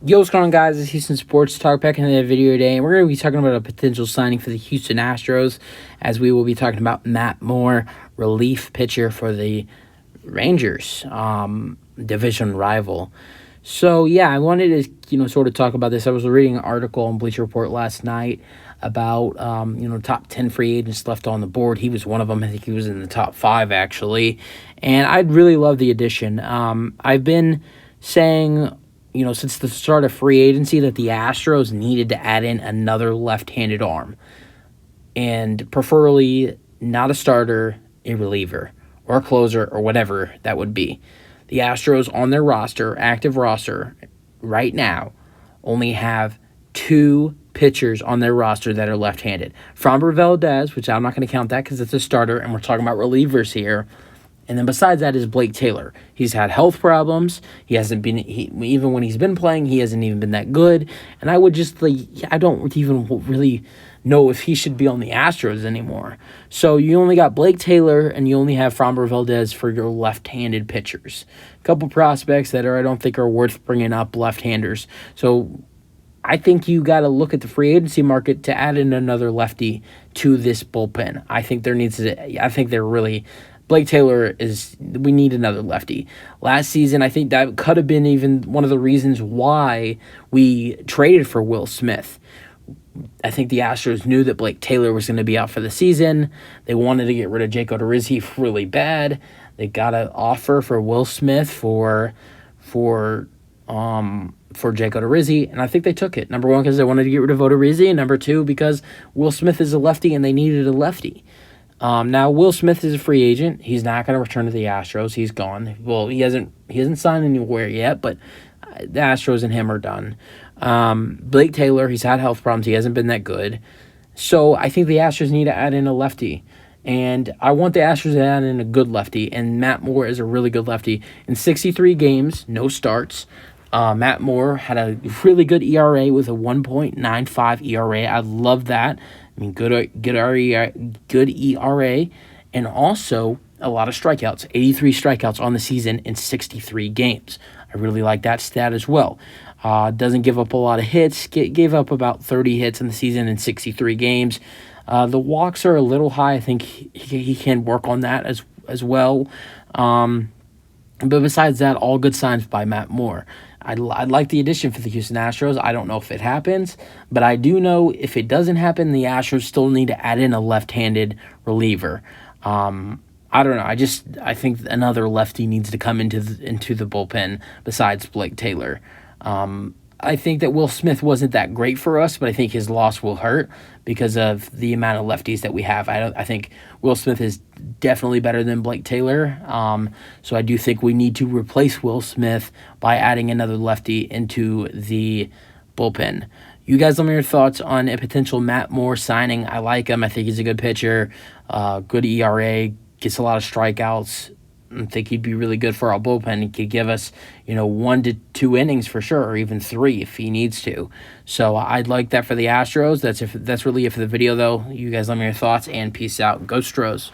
Yo, what's going on, guys? It's Houston Sports Talk back in the video today, and we're going to be talking about a potential signing for the Houston Astros, as we will be talking about Matt Moore, relief pitcher for the Rangers, division rival. So, yeah, I wanted to, sort of talk about this. I was reading an article on Bleacher Report last night about, top 10 free agents left on the board. He was one of them. I think he was in the top 5, actually, and I'd really love the addition. I've been saying, since the start of free agency, that the Astros needed to add in another left-handed arm, and preferably not a starter, a reliever, or a closer, or whatever that would be. The Astros on their roster, active roster, right now, only have 2 pitchers on their roster that are left-handed. Framber Valdez, which I'm not going to count that because it's a starter, and we're talking about relievers here. And then besides that is Blake Taylor. He's had health problems. He hasn't been, even when he's been playing, he hasn't even been that good. And I don't even really know if he should be on the Astros anymore. So you only got Blake Taylor and you only have Framber Valdez for your left-handed pitchers. A couple prospects that I don't think are worth bringing up, left-handers. So I think you got to look at the free agency market to add in another lefty to this bullpen. Blake Taylor we need another lefty. Last season, I think that could have been even one of the reasons why we traded for Will Smith. I think the Astros knew that Blake Taylor was going to be out for the season. They wanted to get rid of Jake Odorizzi really bad. They got an offer for Will Smith for Jake Odorizzi, and I think they took it. Number one, because they wanted to get rid of Odorizzi, and number two, because Will Smith is a lefty and they needed a lefty. Now, Will Smith is a free agent. He's not going to return to the Astros. He's gone. Well, he hasn't signed anywhere yet, but the Astros and him are done. Blake Taylor, he's had health problems. He hasn't been that good. So I think the Astros need to add in a lefty. And I want the Astros to add in a good lefty, and Matt Moore is a really good lefty. In 63 games, no starts, Matt Moore had a really good ERA with a 1.95 ERA. I love that. I mean, good ERA, and also a lot of strikeouts, 83 strikeouts on the season in 63 games. I really like that stat as well. Doesn't give up a lot of hits, gave up about 30 hits in the season in 63 games. The walks are a little high. I think he can work on that as well. But besides that, all good signs by Matt Moore. I'd like the addition for the Houston Astros. I don't know if it happens, but I do know if it doesn't happen, the Astros still need to add in a left-handed reliever. I don't know. I think another lefty needs to come into the bullpen besides Blake Taylor. I think that Will Smith wasn't that great for us, but I think his loss will hurt because of the amount of lefties that we have. I think Will Smith is definitely better than Blake Taylor. So I do think we need to replace Will Smith by adding another lefty into the bullpen. You guys let me know your thoughts on a potential Matt Moore signing. I like him. I think he's a good pitcher, good ERA, gets a lot of strikeouts. I think he'd be really good for our bullpen. He could give us, 1 to 2 innings for sure, or even 3 if he needs to. So I'd like that for the Astros. That's really it for the video, though. You guys let me know your thoughts, and peace out. Go Stros.